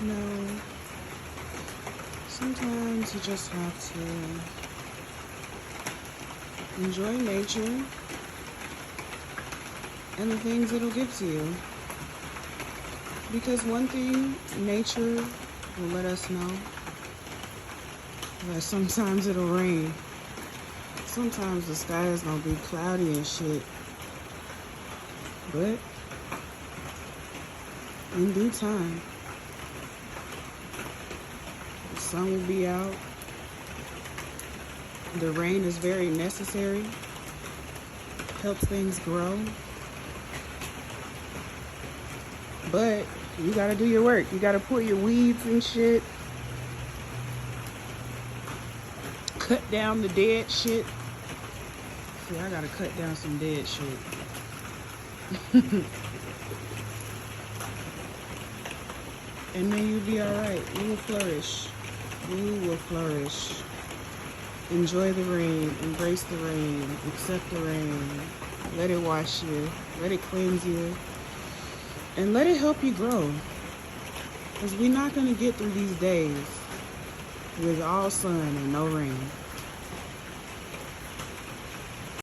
You know, sometimes you just have to enjoy nature and the things it'll give to you. Because one thing nature will let us know, that sometimes it'll rain. Sometimes the sky is gonna be cloudy and shit. But in due time, the sun will be out. The rain is very necessary. Helps things grow. But you gotta do your work. You gotta pull your weeds and shit. Cut down the dead shit. See, I gotta cut down some dead shit. And then you'll be alright. You will flourish. You will flourish. Enjoy the rain. Embrace the rain. Accept the rain. Let it wash you. Let it cleanse you. And let it help you grow. Because we're not going to get through these days with all sun and no rain.